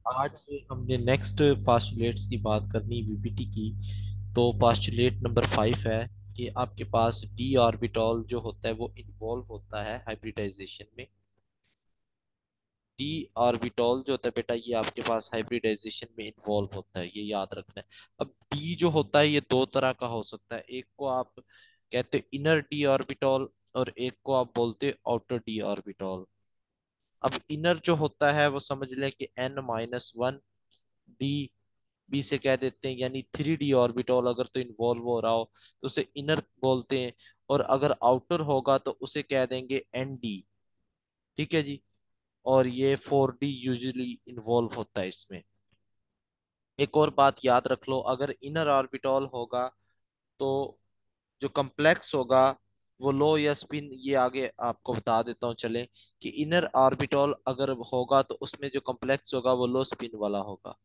आज हमने next postulates की बात करनी वीपीटी की। तो पास्टुलेट नंबर 5 है कि आपके पास डी ऑर्बिटॉल जो होता है वो इन्वॉल्व होता है हाइब्रिडाइजेशन में। डी ऑर्बिटॉल जो होता है बेटा ये आपके पास हाइब्रिडाइजेशन में इन्वॉल्व होता है, ये याद रखना है। अब डी जो होता है ये दो तरह का हो सकता है, एक को आप कहते हो इनर डी ऑर्बिटॉल और एक को आप बोलते हो आउटर डी ऑर्बिटॉल। अब इनर जो होता है वो समझ लें कि n-1 डी बी से कह देते हैं, यानी 3D ऑर्बिटल अगर तो इन्वॉल्व हो रहा हो तो उसे इनर बोलते हैं, और अगर आउटर होगा तो उसे कह देंगे ND। ठीक है जी। और ये 4D यूजुअली इन्वॉल्व होता है इसमें। एक और बात याद रख लो, अगर इनर ऑर्बिटल होगा तो जो कम्प्लेक्स होगा वो लो या स्पिन, ये आगे आपको बता देता हूँ चले, कि इनर ऑर्बिटल अगर होगा तो उसमें जो कम्प्लेक्स होगा वो लो स्पिन वाला होगा।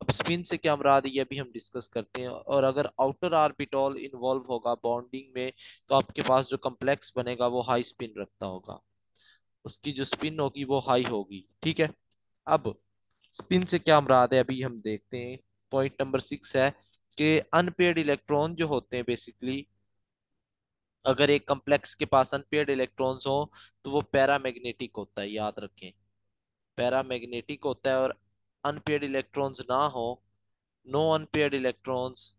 अब स्पिन से क्या मुराद है ये भी हम डिस्कस करते हैं। और अगर आउटर ऑर्बिटल इन्वॉल्व होगा बॉन्डिंग में तो आपके पास जो कम्प्लेक्स बनेगा वो हाई स्पिन रखता होगा, उसकी जो स्पिन होगी वो हाई होगी। ठीक है। अब स्पिन से क्या मुराद है अभी हम देखते हैं। पॉइंट नंबर 6 है कि अनपेयर्ड इलेक्ट्रॉन जो होते हैं बेसिकली, अगर एक कम्प्लेक्स के पास अनपेयर्ड इलेक्ट्रॉन्स हो तो वो पैरामैग्नेटिक होता है, याद रखें। पैरामैग्नेटिक होता है। और अनपेयर्ड इलेक्ट्रॉन्स ना हो, नो अनपेयर्ड इलेक्ट्रॉन्स,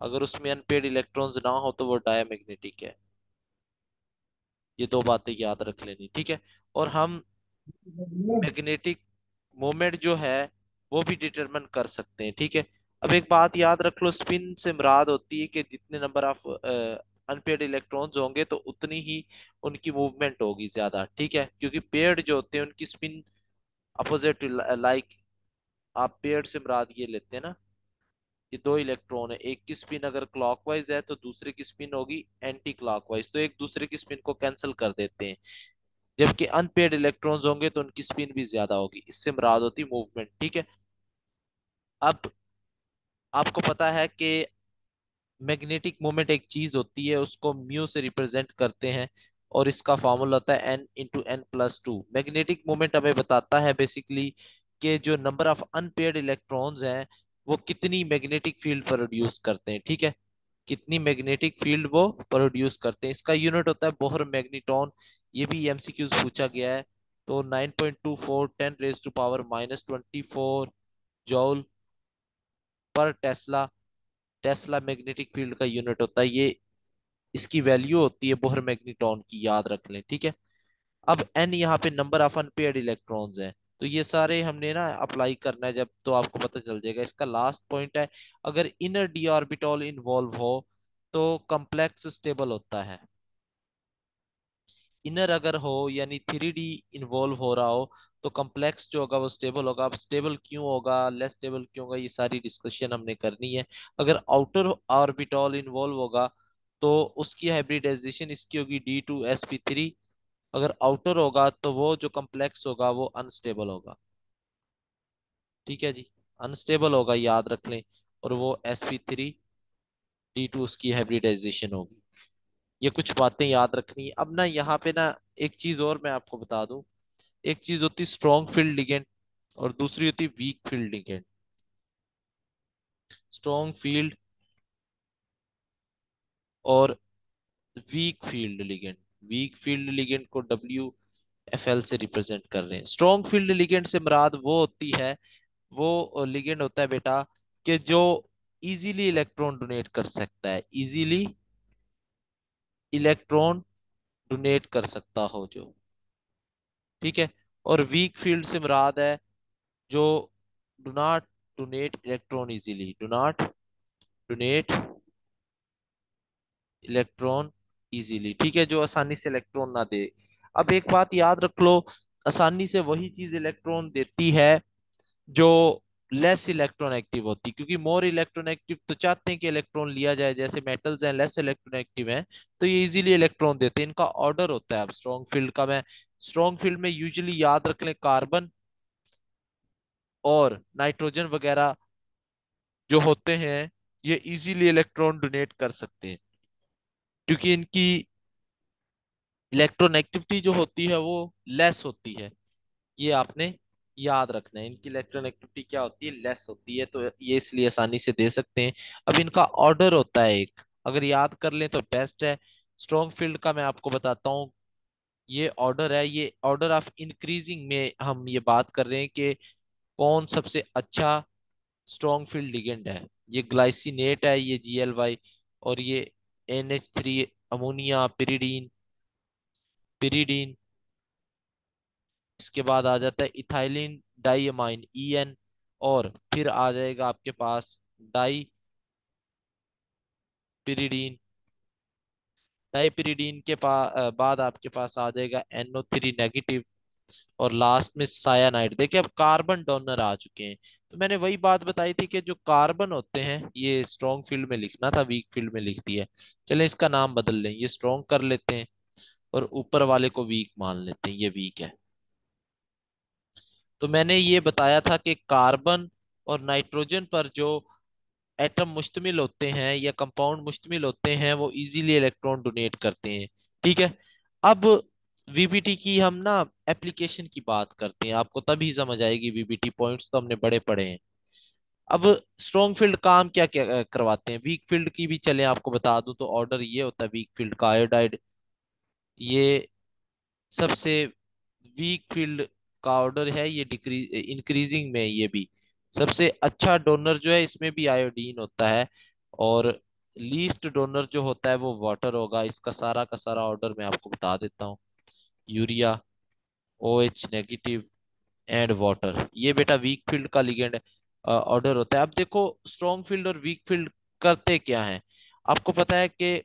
अगर उसमें अनपेड इलेक्ट्रॉन्स ना हो तो वो डायमैग्नेटिक है। ये दो बातें याद रख लेनी, ठीक है। और हम मैग्नेटिक मोमेंट जो है वो भी डिटरमिन कर सकते हैं, ठीक है। अब एक बात याद रख लो, स्पिन से मुराद होती है कि जितने नंबर ऑफ अनपेड इलेक्ट्रॉन्स होंगे तो उतनी ही उनकी मूवमेंट होगी ज्यादा, ठीक है। क्योंकि पेयर्ड जो होते हैं उनकी स्पिन अपोजिट, लाइक आप पेयर्ड से मुराद ये लेते हैं ना, ये दो इलेक्ट्रॉन है, एक की स्पिन अगर क्लॉकवाइज है तो दूसरे की स्पिन होगी एंटी क्लॉकवाइज, तो एक दूसरे की स्पिन को कैंसिल कर देते हैं। जबकि अनपेड इलेक्ट्रॉन्स होंगे तो उनकी स्पिन भी ज्यादा होगी, इससे मुराद होती मूवमेंट, ठीक है। अब आपको पता है कि मैग्नेटिक मोमेंट एक चीज होती है, उसको म्यू से रिप्रेजेंट करते हैं, और इसका फॉर्मूला होता है n × n+2। मैग्नेटिक मोमेंट हमें बताता है बेसिकली कि जो नंबर ऑफ अनपेयर्ड इलेक्ट्रॉन्स हैं वो कितनी मैग्नेटिक फील्ड प्रोड्यूस करते हैं, ठीक है। कितनी मैग्नेटिक फील्ड वो प्रोड्यूस करते हैं, इसका यूनिट होता है बोहर मैग्नेटॉन। ये भी एमसीक्यूज पूछा गया है। तो 9.24 10⁻⁻24 जॉल पर टेस्ला, टेस्ला मैग्नेटिक फील्ड का यूनिट होता है ये। इसकी वैल्यू होती है बोहर मैग्नेटॉन की, याद रख लें, ठीक है। अब एन यहाँ पे नंबर ऑफ अनपेयर्ड इलेक्ट्रॉन्स हैं, तो ये सारे हमने ना अप्लाई करना है जब, तो आपको पता चल जाएगा। इसका लास्ट पॉइंट है, अगर इनर डी ऑर्बिटल इन्वॉल्व हो तो कम्प्लेक्स स्टेबल होता है। इनर अगर हो यानी 3D इन्वॉल्व हो रहा हो तो कम्प्लेक्स जो होगा वो स्टेबल होगा। अब स्टेबल क्यों होगा, लेस स्टेबल क्यों होगा, ये सारी डिस्कशन हमने करनी है। अगर आउटर ऑर्बिटल इन्वॉल्व होगा तो उसकी हाइब्रिडाइजेशन इसकी होगी D2sp3। अगर आउटर होगा तो वो जो कम्प्लेक्स होगा वो अनस्टेबल होगा, ठीक है जी। अनस्टेबल होगा, याद रख लें। और वो sp3 D2 उसकी हाइब्रिडाइजेशन होगी। ये कुछ बातें याद रखनी है। अब ना यहाँ पे ना एक चीज और मैं आपको बता दूं। एक चीज होती स्ट्रॉन्ग फील्ड लिगेंड और दूसरी होती weak field ligand. Strong field और weak field ligand. Weak field ligand को WFL से रिप्रेजेंट कर रहे हैं। स्ट्रॉन्ग फील्ड लिगेंड से मुराद वो होती है, वो लिगेंड होता है बेटा कि जो इजीली इलेक्ट्रॉन डोनेट कर सकता है, इजीली इलेक्ट्रॉन डोनेट कर सकता हो जो, ठीक है। और वीक फील्ड से मुराद है जो do not donate electron easily, do not donate electron easily, ठीक है, जो आसानी से इलेक्ट्रॉन ना दे। अब एक बात याद रख लो, आसानी से वही चीज इलेक्ट्रॉन देती है जो लेस इलेक्ट्रॉन एक्टिव होती, क्योंकि मोर इलेक्ट्रॉन एक्टिव तो चाहते हैं कि इलेक्ट्रॉन लिया जाए, जैसे मेटल्स हैं लेस इलेक्ट्रॉन एक्टिव हैं तो ये इजीली इलेक्ट्रॉन देते हैं। इनका ऑर्डर होता है। अब स्ट्रॉन्ग फील्ड का मैं, स्ट्रॉन्ग फील्ड में यूजुअली याद रख लें कार्बन और नाइट्रोजन वगैरह जो होते हैं ये इजीली इलेक्ट्रॉन डोनेट कर सकते हैं, क्योंकि इनकी इलेक्ट्रॉन एक्टिविटी जो होती है वो लेस होती है। ये आपने याद रखना है इनकी इलेक्ट्रोनेगेटिविटी क्या होती है, लेस होती है, तो ये इसलिए आसानी से दे सकते हैं। अब इनका ऑर्डर होता है एक, अगर याद कर लें तो बेस्ट है। स्ट्रॉन्ग फील्ड का मैं आपको बताता हूँ, ये ऑर्डर है, ये ऑर्डर ऑफ इंक्रीजिंग में हम ये बात कर रहे हैं कि कौन सबसे अच्छा स्ट्रॉन्ग फील्ड लिगेंड है। ये ग्लाइसिनेट है, ये GLY, और ये NH3 अमोनिया पिरिडीन, पिरिडीन। इसके बाद आ जाता है इथाइलिन डाइअमाइन EN, और फिर आ जाएगा आपके पास डाई पिरिडीन। डाइपिरिडीन के बाद आपके पास आ जाएगा NO3 नेगेटिव, और लास्ट में सायानाइड। देखिए अब कार्बन डोनर आ चुके हैं, तो मैंने वही बात बताई थी कि जो कार्बन होते हैं ये स्ट्रॉन्ग फील्ड में लिखना था, वीक फील्ड में लिख दिया है। चले इसका नाम बदल लें, ये स्ट्रॉन्ग कर लेते हैं और ऊपर वाले को वीक मान लेते हैं, ये वीक है। तो मैंने ये बताया था कि कार्बन और नाइट्रोजन पर जो एटम मुश्तमिल होते हैं या कंपाउंड मुश्तमिल होते हैं वो इजीली इलेक्ट्रॉन डोनेट करते हैं। ठीक है। अब VBT की हम ना एप्लीकेशन की बात करते हैं, आपको तभी समझ आएगी। VBT पॉइंट्स तो हमने बड़े पढ़े हैं। अब स्ट्रॉन्ग फील्ड काम क्या क्या करवाते हैं, वीक फील्ड की भी चले आपको बता दूं तो ऑर्डर ये होता है वीक फील्ड का। आयोडाइड, ये सबसे वीक फील्ड का ऑर्डर है, ये डिक्रीज इंक्रीजिंग में है ये भी। सबसे अच्छा डोनर जो है इसमें भी आयोडीन होता है, और लीस्ट डोनर जो होता है वो वाटर होगा। इसका सारा का सारा ऑर्डर मैं आपको बता देता हूँ। Urea, OH negative and water, ये बेटा वीक फील्ड का लिगेंड ऑर्डर होता है। अब देखो स्ट्रॉन्ग फील्ड और वीक फील्ड करते क्या है, आपको पता है कि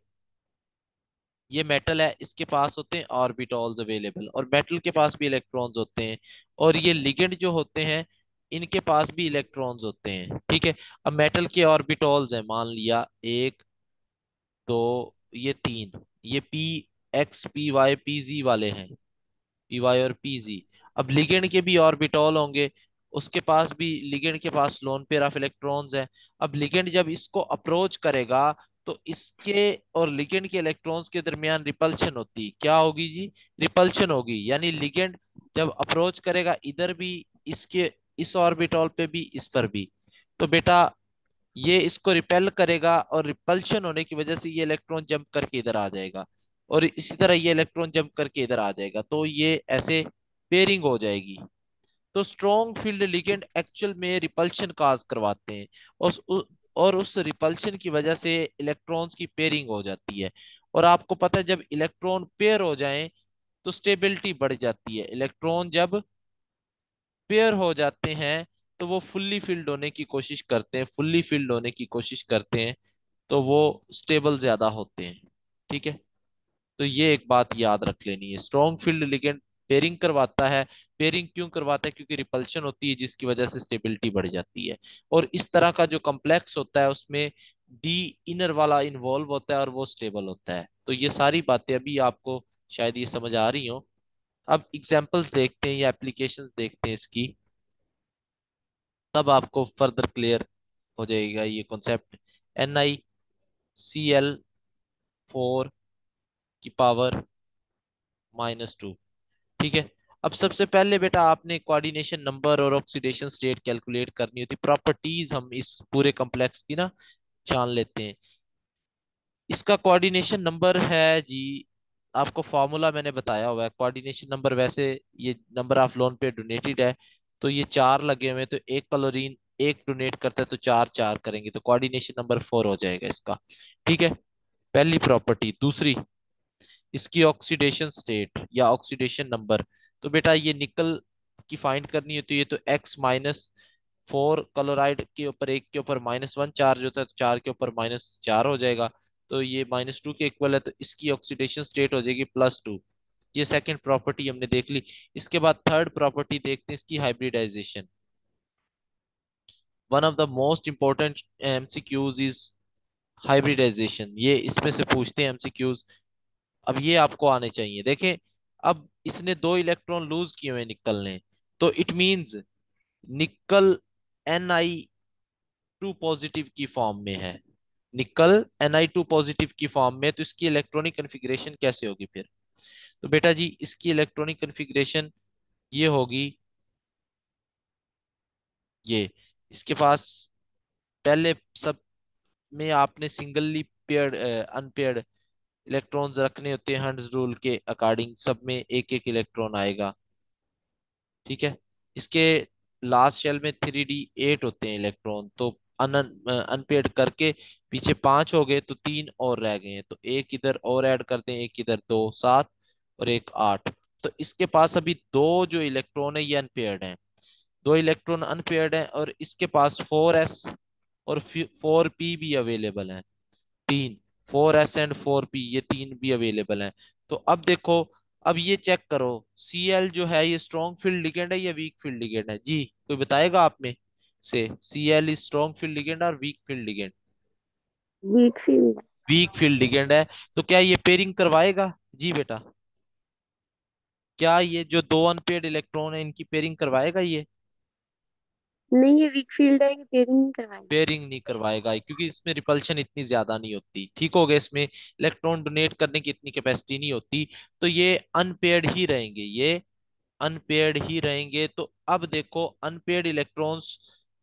ये मेटल है, इसके पास होते हैं ऑर्बिटॉल्स अवेलेबल, और मेटल के पास भी इलेक्ट्रॉन्स होते हैं। और ये लिगेंड जो होते हैं इनके पास भी इलेक्ट्रॉन्स होते हैं। ठीक है। अब मेटल के ऑर्बिटॉल्स हैं, मान लिया एक, दो, ये तीन, ये PX PY PZ वाले हैं, PY और PZ। अब लिगेंड के भी ऑर्बिटॉल होंगे, उसके पास भी, लिगेंड के पास लोन पेयर ऑफ इलेक्ट्रॉन्स है। अब लिगेंड जब इसको अप्रोच करेगा तो इसके और लिगेंड के इलेक्ट्रॉन्स के दरमियान रिपल्शन होती है, क्या होगी जी, रिपल्शन होगी। यानी लिगेंड जब अप्रोच करेगा इधर भी, इसके इस ऑर्बिटॉल पे भी, इस पर भी, तो बेटा ये इसको रिपेल करेगा, और रिपल्शन होने की वजह से ये इलेक्ट्रॉन जंप करके इधर आ जाएगा, और इसी तरह ये इलेक्ट्रॉन जंप करके इधर आ जाएगा, तो ये ऐसे पेयरिंग हो जाएगी। तो स्ट्रॉन्ग फील्ड लिगेंड एक्चुअल में रिपल्शन काज करवाते हैं, और और उस रिपल्शन की वजह से इलेक्ट्रॉन्स की पेयरिंग हो जाती है। और आपको पता है जब इलेक्ट्रॉन पेयर हो जाएं तो स्टेबिलिटी बढ़ जाती है। इलेक्ट्रॉन जब पेयर हो जाते हैं तो वो फुल्ली फिल्ड होने की कोशिश करते हैं, फुल्ली फिल्ड होने की कोशिश करते हैं, तो वो स्टेबल ज्यादा होते हैं। ठीक है। तो ये एक बात याद रख लेनी है, स्ट्रॉन्ग फील्ड लिगेंड पेयरिंग करवाता है। पेयरिंग क्यों करवाता है, क्योंकि रिपल्शन होती है जिसकी वजह से स्टेबिलिटी बढ़ जाती है। और इस तरह का जो कॉम्प्लेक्स होता है उसमें डी इनर वाला इन्वॉल्व होता है और वो स्टेबल होता है। तो ये सारी बातें अभी आपको शायद ये समझ आ रही हो। अब एग्जांपल्स देखते हैं या एप्लीकेशंस देखते हैं इसकी, तब आपको फर्दर क्लियर हो जाएगा ये कॉन्सेप्ट। NiCl4 की पावर -2। ठीक है। अब सबसे पहले बेटा आपने कोऑर्डिनेशन नंबर और ऑक्सीडेशन स्टेट कैलकुलेट करनी होती, प्रॉपर्टीज हम इस पूरे कॉम्प्लेक्स की ना जान लेते हैं। इसका कोऑर्डिनेशन नंबर है जी, आपको फॉर्मूला मैंने बताया हुआ है। कोऑर्डिनेशन नंबर वैसे ये नंबर ऑफ लोन पे डोनेटेड है, तो ये चार लगे हुए हैं, तो एक क्लोरीन एक डोनेट करता है तो चार चार करेंगे, तो कोऑर्डिनेशन नंबर 4 हो जाएगा इसका। ठीक है, पहली प्रॉपर्टी। दूसरी, इसकी ऑक्सीडेशन स्टेट या ऑक्सीडेशन नंबर। तो बेटा ये निकल की फाइंड करनी होती है, तो X-4 क्लोराइड के ऊपर एक के ऊपर -1 चार्ज होता है, तो चार के ऊपर -4 हो जाएगा, तो ये -2 के इक्वल है, तो इसकी ऑक्सीडेशन स्टेट हो जाएगी +2। ये सेकंड प्रॉपर्टी हमने देख ली। इसके बाद थर्ड प्रॉपर्टी देखते हैं इसकी, hybridisation. One of the most important MCQs is hybridisation, ये इसमें से पूछते हैं MCQs। अब ये आपको आने चाहिए। देखें, अब इसने दो इलेक्ट्रॉन लूज किए हुए निकल ने, तो इट मींस निकल Ni2 पॉजिटिव की फॉर्म में है। निकल Ni2 पॉजिटिव की फॉर्म में, तो इसकी इलेक्ट्रॉनिक कन्फिग्रेशन कैसे होगी फिर। तो बेटा जी इसकी इलेक्ट्रॉनिक कन्फिग्रेशन ये होगी ये इसके पास पहले सब में आपने सिंगली पेयर्ड अनपेयर्ड इलेक्ट्रॉन्स रखने होते हैं, हंड्स रूल के अकॉर्डिंग सब में एक एक इलेक्ट्रॉन आएगा। ठीक है। इसके लास्ट शेल में 3d8 होते हैं इलेक्ट्रॉन, तो अनपेयर्ड करके पीछे 5 हो गए, तो 3 और रह गए हैं, तो एक इधर और ऐड करते हैं, एक इधर, 2 7 और एक 8। तो इसके पास अभी दो जो इलेक्ट्रॉन है ये अनपेयर्ड हैं, दो इलेक्ट्रॉन अनपेयर्ड हैं, और इसके पास 4s और 4p भी अवेलेबल है। तीन, 4s एंड 4p, ये तीन भी अवेलेबल हैं। तो अब देखो, अब ये चेक करो, Cl जो है ये स्ट्रॉन्ग फील्ड लिगेंड है या वीक फील्ड लिगेंड है? जी, कोई बताएगा आप में से? Cl is strong field ligand और weak field ligand? Weak field. Weak field ligand है। तो क्या ये पेयरिंग करवाएगा? जी बेटा, क्या ये जो दो अनपेयर्ड इलेक्ट्रॉन है इनकी पेयरिंग करवाएगा ये? नहीं, ये वीक फील्ड है, ये पेयरिंग नहीं करवाएगी। पेयरिंग नहीं करवाएगा, क्योंकि इसमें रिपल्शन इतनी ज्यादा नहीं होती। ठीक हो गया, इसमें इलेक्ट्रॉन डोनेट करने की इतनी कैपेसिटी नहीं होती, तो ये अनपेयर्ड ही रहेंगे, ये अनपेयर्ड ही रहेंगे। तो अब देखो, अनपेयर्ड इलेक्ट्रॉन्स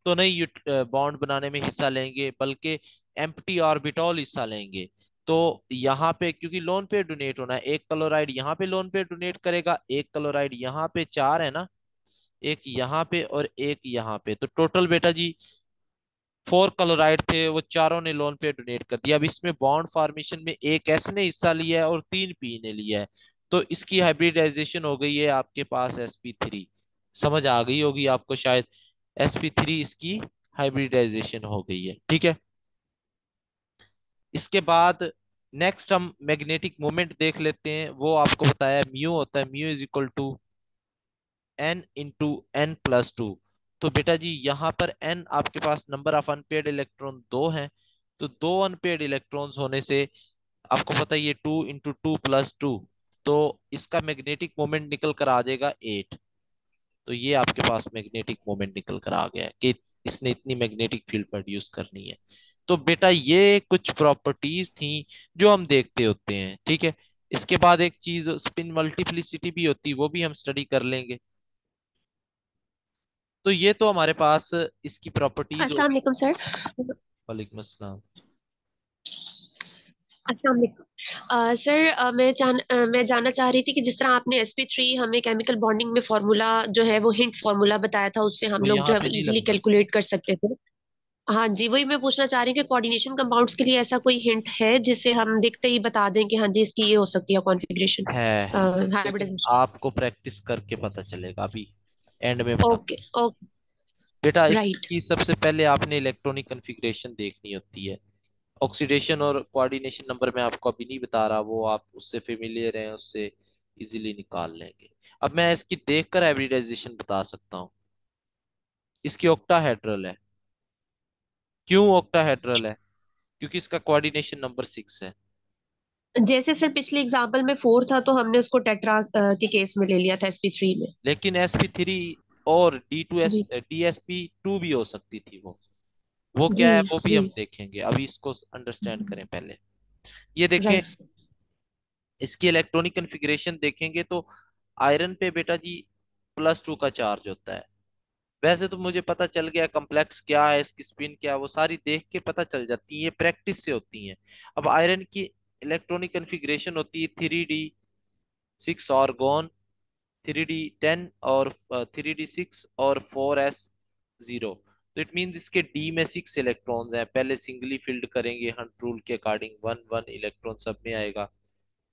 तो नहीं बॉन्ड बनाने में हिस्सा लेंगे, बल्कि एम्प्टी ऑर्बिटॉल हिस्सा लेंगे। तो यहाँ पे क्योंकि लोन पेयर डोनेट होना है, एक क्लोराइड यहाँ पे लोन पेयर डोनेट करेगा, एक क्लोराइड यहाँ पे, चार है ना, एक यहाँ पे और एक यहाँ पे, तो टोटल बेटा जी 4 क्लोराइड थे, वो चारों ने लोन पे डोनेट कर दिया। अब इसमें बॉन्ड फॉर्मेशन में एक एस ने हिस्सा लिया है और तीन पी ने लिया है, तो इसकी हाइब्रिडाइजेशन हो गई है आपके पास sp3। समझ आ गई होगी आपको शायद, sp3 इसकी हाइब्रिडाइजेशन हो गई है। ठीक है। इसके बाद नेक्स्ट हम मैग्नेटिक मोमेंट देख लेते हैं। वो आपको बताया म्यू होता है, mu is equal to n × n+2। तो बेटा जी यहाँ पर n आपके पास नंबर ऑफ अनपेयर्ड इलेक्ट्रॉन दो हैं, तो दो अनपेयर्ड इलेक्ट्रॉन्स होने से आपको पता है ये 2 × 2 + 2, तो इसका मैग्नेटिक मोमेंट निकल कर आ जाएगा 8। तो ये आपके पास मैग्नेटिक मोमेंट निकल कर आ गया है कि इसने इतनी मैग्नेटिक फील्ड प्रोड्यूस करनी है। तो बेटा ये कुछ प्रॉपर्टीज थी जो हम देखते होते हैं। ठीक है। इसके बाद एक चीज स्पिन मल्टीप्लिसिटी भी होती है, वो भी हम स्टडी कर लेंगे। तो ये तो हमारे पास इसकी प्रॉपर्टीज अस्सलाम होगी। वालेकुम सर। वालेकुम अस्सलाम। अस्सलाम वालेकुम। सर, मैं जानना चाह रही थी कि जिस तरह आपने sp3 हमें केमिकल बॉन्डिंग में फॉर्मूला जो है वो हिंट फॉर्मूला बताया था, उससे हम वो लोग यहाँ जो है पे नहीं इजीली लगना। कैलकुलेट कर सकते थे। हाँ जी, वही मैं पूछना चाह रही हूँ कि कोऑर्डिनेशन कंपाउंड्स के लिए ऐसा कोई हिंट है जिससे हम देखते ही बता दें कि हाँ जी इसकी ये हो सकती है कॉन्फ़िगरेशन, है, लेकिन हाइब्रिडाइजेशन। आपको प्रैक्टिस करके पता चलेगा, अभी एंड में बता। Okay okay. बेटा राइट। इसकी सबसे पहले आपने इलेक्ट्रॉनिक कॉन्फ़िगरेशन देखनी होती है। ऑक्सीडेशन और कोऑर्डिनेशन नंबर मैं आपको अभी नहीं बता रहा, वो आप उससे फेमिलियर हैं, उससे इजीली निकाल लेंगे। अब मैं इसकी देखकर हाइब्रिडाइजेशन बता सकता हूँ। इसकी ऑक्टाहेड्रल है। क्यों ऑक्टाहेड्रल है? क्योंकि इसका कोऑर्डिनेशन नंबर 6 है। जैसे सर पिछले एग्जाम्पल में 4 था तो हमने उसको टेट्रा के केस में ले लिया था sp3 में। लेकिन sp3 और D2s जी DsP2 भी हो सकती थी वो जी क्या है वो भी जी। हम देखेंगे, अभी इसको अंडरस्टैंड करें पहले। ये देखें, राइट। इसकी इलेक्ट्रॉनिक कॉन्फ़िगरेशन देखेंगे तो आयरन पे बेटा जी +2 का चार्ज होता है। वैसे तो मुझे पता चल गया कॉम्प्लेक्स क्या है, इसकी स्पिन क्या है, वो सारी देख के पता चल जाती है, ये प्रैक्टिस से होती है। अब आयरन की इलेक्ट्रॉनिक कॉन्फ़िगरेशन होती है 3d6 ऑर्गोन, 3d10 और 3d6 और 4s0। तो इट मीन्स इसके डी में 6 इलेक्ट्रॉन्स हैं। पहले सिंगली फिल्ड करेंगे हंट रूल के अकॉर्डिंग, वन वन इलेक्ट्रॉन सब में आएगा,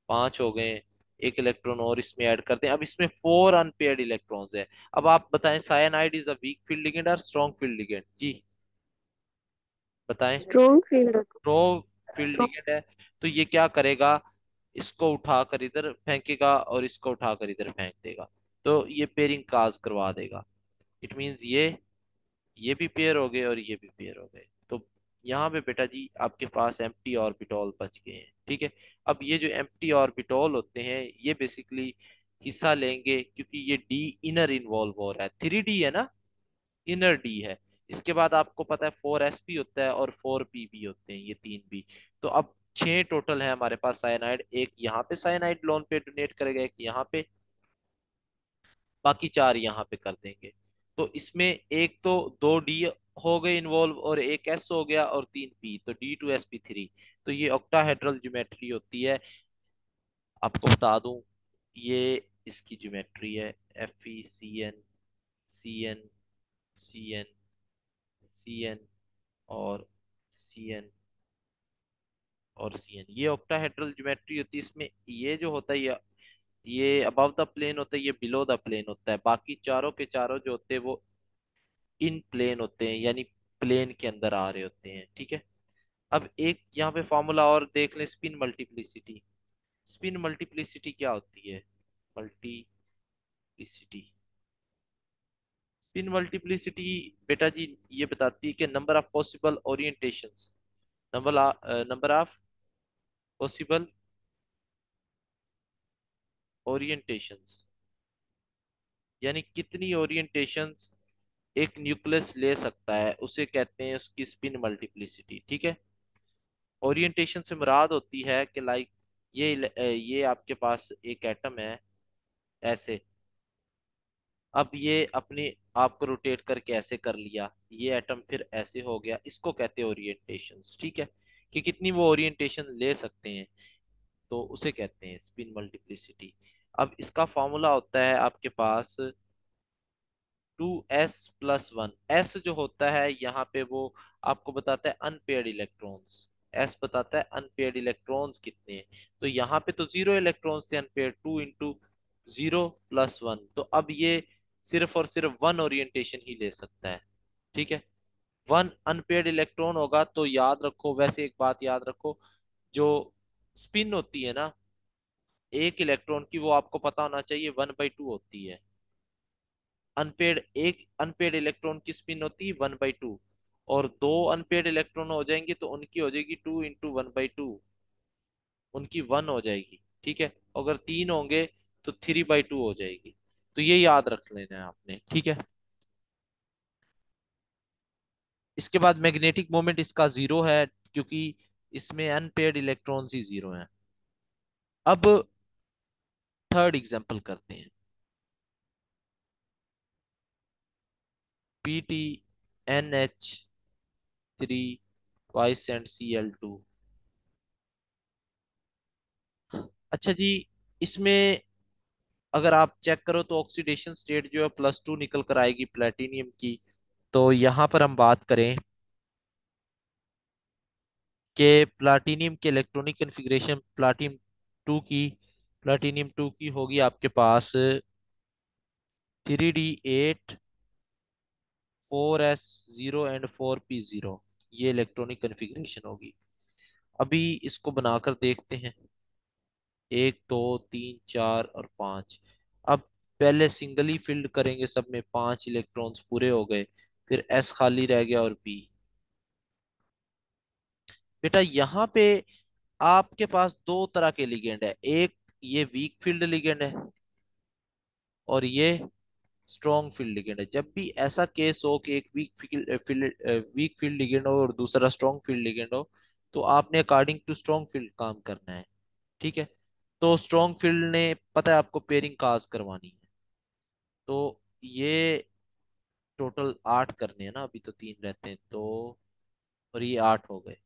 5 हो गए। एक इलेक्ट्रॉन और इसमें ऐड करते हैं, अब इसमें 4 अनपेयर्ड इलेक्ट्रॉन्स है। अब आप बताएं, cyanide is a week field ligand और स्ट्रॉन्ग फील्ड लिगेंड? जी बताएं। Strong field. Strong field strong. Ligand है, तो ये क्या करेगा, इसको उठाकर इधर फेंकेगा और इसको उठाकर इधर फेंक देगा, तो ये पेयरिंग काज करवा देगा। इट मींस ये भी पेयर हो गए और ये भी पेयर हो गए। तो यहाँ पे बेटा जी आपके पास एम्प्टी ऑर्बिटॉल बच गए हैं। ठीक है। अब ये जो एम्प्टी ऑर्बिटॉल होते हैं ये बेसिकली हिस्सा लेंगे, क्योंकि ये डी इनर इन्वॉल्व हो रहा है, 3d है ना, इनर डी है। इसके बाद आपको पता है 4sp होता है और 4p भी होते हैं, ये तीन भी। तो अब 6 टोटल है हमारे पास साइनाइड, एक यहाँ पे साइनाइड लोन पे डोनेट करेगा, एक यहाँ पे, बाकी 4 यहाँ पे कर देंगे। तो इसमें एक तो दो डी हो गए इन्वॉल्व और एक एस हो गया और तीन पी, तो D2sp3। तो ये ऑक्टाहेड्रल ज्योमेट्री होती है। आपको बता दूं, ये इसकी ज्योमेट्री है। Fe, Cn, Cn, Cn और Cn और Cn, ये ऑक्टाहेड्रल ज्योमेट्री होती है। इसमें ये जो होता है, ये अबव द प्लेन होता है, ये बिलो द प्लेन होता है। बाकी चारों के चारों जो होते हैं वो इन प्लेन होते हैं, यानी प्लेन के अंदर आ रहे होते हैं। ठीक है। अब एक यहाँ पे फॉर्मूला और देख लें, स्पिन मल्टीप्लिसिटी। स्पिन मल्टीप्लिसिटी क्या होती है? मल्टीप्लिसिटी, स्पिन मल्टीप्लिसिटी बेटा जी ये बताती है कि number of possible orientations, number of possible orientations, यानी कितनी ओरिएंटेशंस एक न्यूक्लियस ले सकता है, उसे कहते हैं उसकी स्पिन मल्टीप्लिसिटी। ठीक है। ओरिएंटेशन से मुराद होती है कि लाइक ये आपके पास एक एटम है ऐसे, अब ये अपने आप को रोटेट करके ऐसे कर लिया, ये एटम फिर ऐसे हो गया, इसको कहते हैं ओरिएंटेशंस। ठीक है, कि कितनी वो ओरिएंटेशन ले सकते हैं, तो उसे कहते हैं स्पिन मल्टीप्लिसिटी। अब इसका फॉर्मूला होता है आपके पास 2s+1। एस जो होता है यहाँ पे वो आपको बताता है अनपेयर्ड इलेक्ट्रॉन्स। एस बताता है अनपेयर्ड इलेक्ट्रॉन्स कितने हैं। तो यहाँ पे तो 0 इलेक्ट्रॉन्स थे अनपेयर्ड, 2 × 0 + 1, तो अब ये सिर्फ और सिर्फ वन ओरिएंटेशन ही ले सकता है। ठीक है। वन अनपेयर्ड इलेक्ट्रॉन होगा तो याद रखो, वैसे एक बात याद रखो, जो स्पिन होती है ना एक इलेक्ट्रॉन की, वो आपको पता होना चाहिए 1/2 होती है। अनपेड एक अनपेड इलेक्ट्रॉन की स्पिन होती है 1/2, और दो अनपेड इलेक्ट्रॉन हो जाएंगे तो उनकी हो जाएगी 2 × 1/2, उनकी 1 हो जाएगी। ठीक है। अगर तीन होंगे तो 3/2 हो जाएगी। तो ये याद रख लेना है आपने। ठीक है। इसके बाद मैग्नेटिक मोमेंट इसका 0 है, क्योंकि इसमें अनपेड इलेक्ट्रॉन्स ही 0 हैं। अब थर्ड एग्जांपल करते हैं। PtNH3 twice and Cl2। अच्छा जी, इसमें अगर आप चेक करो तो ऑक्सीडेशन स्टेट जो है +2 निकल कर आएगी प्लेटिनियम की। तो यहाँ पर हम बात करें कि प्लाटिनियम के इलेक्ट्रॉनिक कन्फिग्रेशन प्लाटिनियम 2 की होगी आपके पास 3d8 4s0 एंड 4p0। ये इलेक्ट्रॉनिक कन्फिग्रेशन होगी। अभी इसको बनाकर देखते हैं, 1 2 3 4 और 5। अब पहले सिंगली फिल्ड करेंगे, सब में 5 इलेक्ट्रॉन्स पूरे हो गए, फिर एस खाली रह गया और पी। बेटा यहाँ पे आपके पास दो तरह के लिगेंड है, एक ये वीक फील्ड लिगेंड है और ये स्ट्रॉन्ग फील्ड लिगेंड है। जब भी ऐसा केस हो कि एक वीक फील्ड लिगेंड हो और दूसरा स्ट्रॉन्ग फील्ड लिगेंड हो, तो आपने अकॉर्डिंग टू स्ट्रॉन्ग फील्ड काम करना है। ठीक है। तो स्ट्रॉन्ग फील्ड ने पता है आपको पेयरिंग काज करवानी है, तो ये टोटल 8 करने हैं ना, अभी तो 3 रहते हैं, तो और ये 8 हो गए।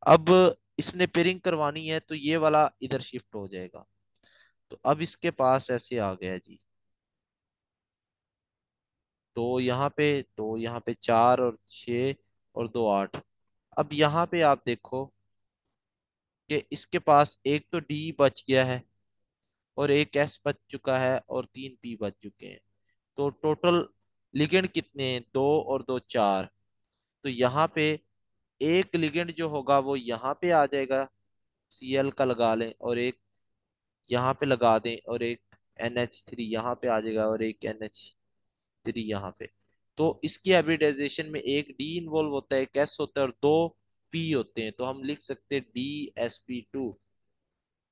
अब इसने पेयरिंग करवानी है तो ये वाला इधर शिफ्ट हो जाएगा। तो अब इसके पास ऐसे आ गया जी, दो यहाँ पे 4 और 6 और 2 8। अब यहाँ पे आप देखो कि इसके पास एक तो डी बच गया है और एक एस बच चुका है और 3 पी बच चुके हैं। तो टोटल लिगेंड कितने हैं? 2 और 2 4। तो यहाँ पे एक लिगेंड जो होगा वो यहाँ पे आ जाएगा, Cl का लगा लें, और एक यहाँ पे लगा दें, और एक NH3 यहाँ पे आ जाएगा और एक NH3 यहाँ पे। तो इसकी हाइब्रिडाइजेशन में एक डी इन्वॉल्व होता है, एक एस होता है और दो पी होते हैं, तो हम लिख सकते हैं DsP2।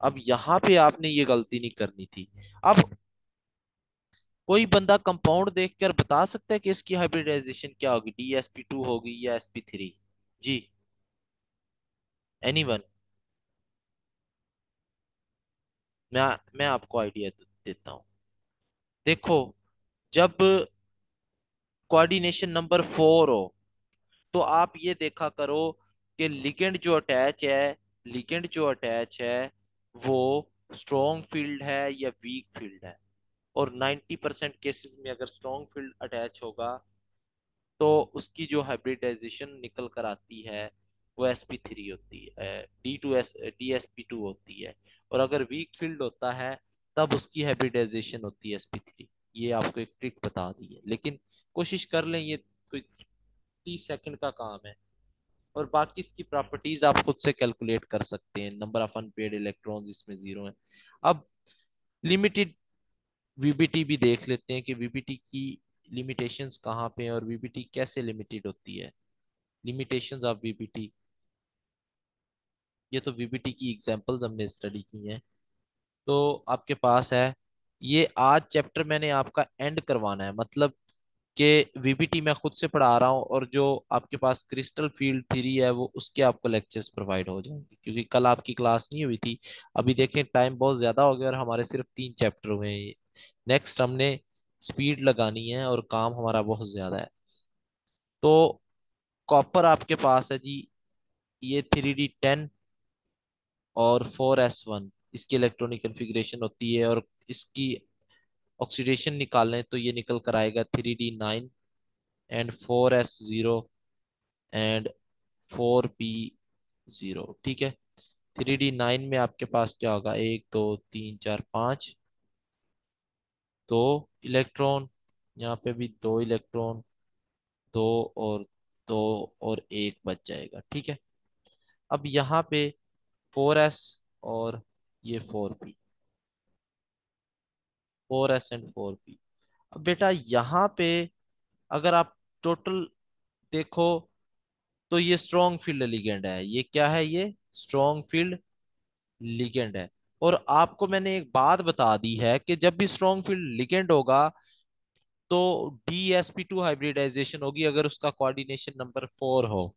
अब यहाँ पे आपने ये गलती नहीं करनी थी। अब कोई बंदा कंपाउंड देखकर बता सकता है कि इसकी हाइब्रिडाइजेशन क्या होगी, DsP2 होगी या sp3? जी, एनीवन? मैं मैं आपको आइडिया देता हूँ। देखो, जब कोऑर्डिनेशन नंबर 4 हो, तो आप ये देखा करो कि लिगेंड जो अटैच है वो स्ट्रॉन्ग फील्ड है या वीक फील्ड है। और 90% केसेस में अगर स्ट्रॉन्ग फील्ड अटैच होगा तो उसकी जो हाइब्रिडाइजेशन निकल कर आती है वो sp3 होती है, dsp2 होती है। और अगर वीक फील्ड होता है तब उसकी हाइब्रिडाइजेशन होती है sp3। ये आपको एक ट्रिक बता दी है, लेकिन कोशिश कर लें, ये कोई 30 सेकंड का काम है। और बाकी इसकी प्रॉपर्टीज आप खुद से कैलकुलेट कर सकते हैं। नंबर ऑफ अनपेड इलेक्ट्रॉन्स इसमें 0 है। अब लिमिटेड वीबीटी भी देख लेते हैं कि वीबीटी की लिमिटेशंस कहाँ पे हैं और वीबीटी कैसे लिमिटेड होती है। लिमिटेशंस ऑफ वीबीटी, ये तो वीबीटी की एग्जांपल्स हमने स्टडी की हैं। तो आपके पास है, ये आज चैप्टर मैंने आपका एंड करवाना है, मतलब कि वीबीटी मैं खुद से पढ़ा रहा हूँ और जो आपके पास क्रिस्टल फील्ड थ्योरी है वो उसके आपको लेक्चर्स प्रोवाइड हो जाएंगे, क्योंकि कल आपकी क्लास नहीं हुई थी। अभी देखें टाइम बहुत ज्यादा हो गया और हमारे सिर्फ 3 चैप्टर हुए हैं। नेक्स्ट हमने स्पीड लगानी है और काम हमारा बहुत ज्यादा है। तो कॉपर आपके पास है जी, ये 3d10 और 4s1 इसकी इलेक्ट्रॉनिक कन्फिग्रेशन होती है। और इसकी ऑक्सीडेशन निकालें तो ये निकल कर आएगा 3d9 and 4s0 and 4p0। ठीक है, 3d9 में आपके पास क्या होगा, 1 2 3 4 5, 2 इलेक्ट्रॉन, यहाँ पे भी 2 इलेक्ट्रॉन, दो और दो और एक बच जाएगा। ठीक है, अब यहाँ पे 4s और ये 4p, 4s एंड 4p। अब बेटा यहाँ पे अगर आप टोटल देखो तो ये स्ट्रॉन्ग फील्ड लिगेंड है। ये क्या है, ये स्ट्रॉन्ग फील्ड लिगेंड है। और आपको मैंने एक बात बता दी है कि जब भी स्ट्रॉन्ग फील्ड लिगेंड होगा तो DsP2 हाइब्रिडाइजेशन होगी अगर उसका कोऑर्डिनेशन नंबर 4 हो।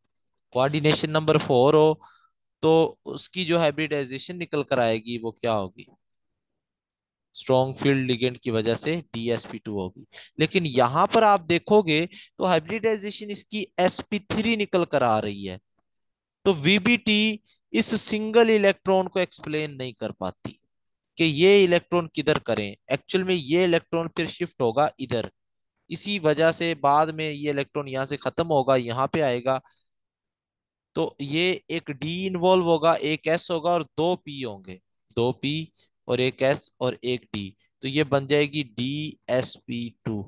कोऑर्डिनेशन नंबर 4 हो तो उसकी जो हाइब्रिडाइजेशन निकल कर आएगी वो क्या होगी, स्ट्रॉन्ग फील्ड लिगेंड की वजह से DsP2 होगी। लेकिन यहां पर आप देखोगे तो हाइब्रिडाइजेशन इसकी sp3 निकल कर आ रही है। तो VBT इस सिंगल इलेक्ट्रॉन को एक्सप्लेन नहीं कर पाती कि ये इलेक्ट्रॉन किधर करें। एक्चुअल में ये इलेक्ट्रॉन फिर शिफ्ट होगा इधर, इसी वजह से बाद में ये इलेक्ट्रॉन यहाँ से खत्म होगा यहाँ पे आएगा। तो ये एक डी इन्वॉल्व होगा, एक एस होगा और 2 पी होंगे, 2 पी और एक एस और एक डी। तो ये बन जाएगी DsP2।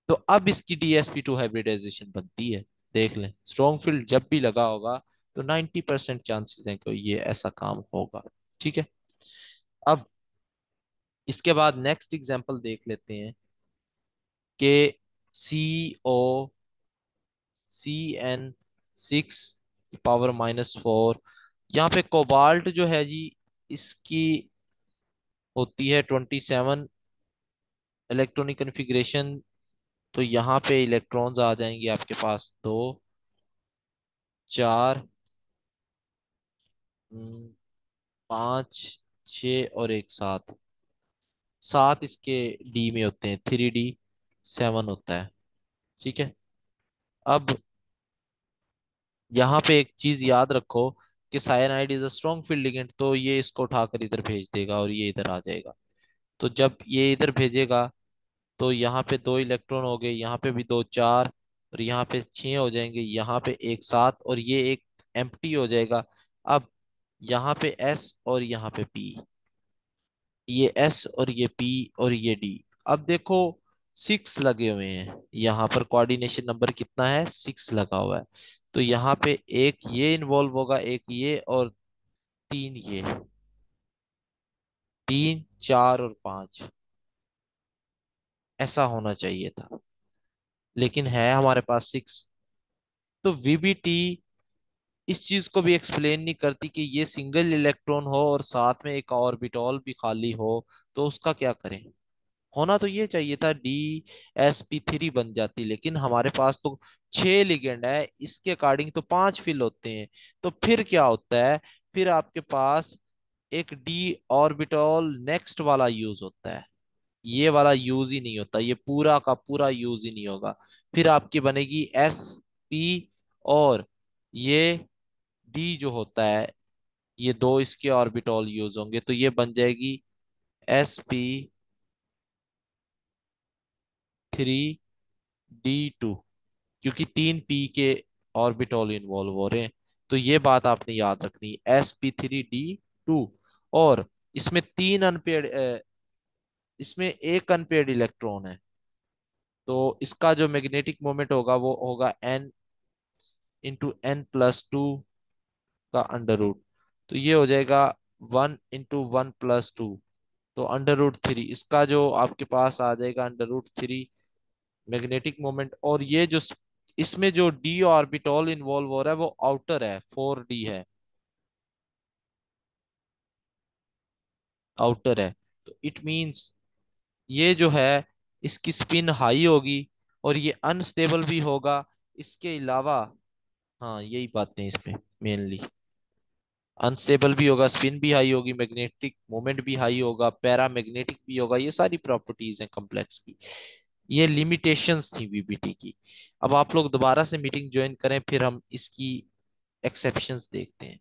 तो अब इसकी DsP2 हाइब्रिडाइजेशन बनती है। देख लें, स्ट्रॉन्ग फील्ड जब भी लगा होगा तो 90% चांसेस हैं कि ये ऐसा काम होगा। ठीक है, अब इसके बाद नेक्स्ट एग्जांपल देख लेते हैं कि COCN6 पावर -4। यहाँ पे कोबाल्ट जो है जी, इसकी होती है 27 इलेक्ट्रॉनिक कन्फिग्रेशन। तो यहाँ पे इलेक्ट्रॉन्स आ जाएंगे आपके पास 2 4 5 6 और एक 7। 7 इसके डी में होते हैं, 3d7 होता है। ठीक है, अब यहाँ पे एक चीज याद रखो कि cyanide is a strong field ligand, तो ये इसको उठाकर इधर भेज देगा और ये इधर आ जाएगा। तो जब ये इधर भेजेगा तो यहाँ पे 2 इलेक्ट्रॉन हो गए, यहाँ पे भी 2 4 और यहाँ पे 6 हो जाएंगे, यहाँ पे एक 7 और ये एक एम्प्टी हो जाएगा। अब यहाँ पे S और यहाँ पे P, ये S और ये P और ये D। अब देखो 6 लगे हुए हैं, यहाँ पर कोऑर्डिनेशन नंबर कितना है, 6 लगा हुआ है। तो यहाँ पे एक ये इन्वॉल्व होगा, एक ये और 3 ये, 3 4 और 5 ऐसा होना चाहिए था, लेकिन है हमारे पास 6। तो VBT इस चीज को भी एक्सप्लेन नहीं करती कि ये सिंगल इलेक्ट्रॉन हो और साथ में एक ऑर्बिटॉल भी खाली हो, तो उसका क्या करें। होना तो ये चाहिए था DsP3 बन जाती, लेकिन हमारे पास तो 6 लिगेंड है, इसके अकॉर्डिंग तो 5 फिल होते हैं। तो फिर क्या होता है, फिर आपके पास एक D ऑर्बिटॉल नेक्स्ट वाला यूज होता है। ये वाला यूज ही नहीं होता, ये पूरा का पूरा यूज ही नहीं होगा। फिर आपकी बनेगी एस पी, और ये डी जो होता है, ये दो इसके ऑर्बिटॉल यूज होंगे, तो ये बन जाएगी sp3d2, क्योंकि तीन पी के ऑर्बिटॉल इन्वॉल्व हो रहे हैं। तो ये बात आपने याद रखनी, sp3d2। और इसमें तीन अनपेड, इसमें एक अनपेड इलेक्ट्रॉन है, तो इसका जो मैग्नेटिक मोमेंट होगा वो होगा n × n+2 का अंडर रूट। तो ये हो जाएगा 1 × 1+2, तो √3 इसका जो आपके पास आ जाएगा, √3 मैग्नेटिक मोमेंट। और ये जो इसमें जो डी ऑर्बिटॉल इन्वॉल्व हो रहा है वो आउटर है, 4d है, आउटर है। तो इट मींस ये जो है, इसकी स्पिन हाई होगी, और ये अनस्टेबल भी होगा। इसके अलावा, हाँ यही बातें इसमें मेनली, अनस्टेबल भी होगा, स्पिन भी हाई होगी, मैग्नेटिक मोमेंट भी हाई होगा, पैरामैग्नेटिक भी होगा। ये सारी प्रॉपर्टीज हैं कॉम्प्लेक्स की। ये लिमिटेशंस थी वीबीटी की। अब आप लोग दोबारा से मीटिंग ज्वाइन करें, फिर हम इसकी एक्सेप्शंस देखते हैं।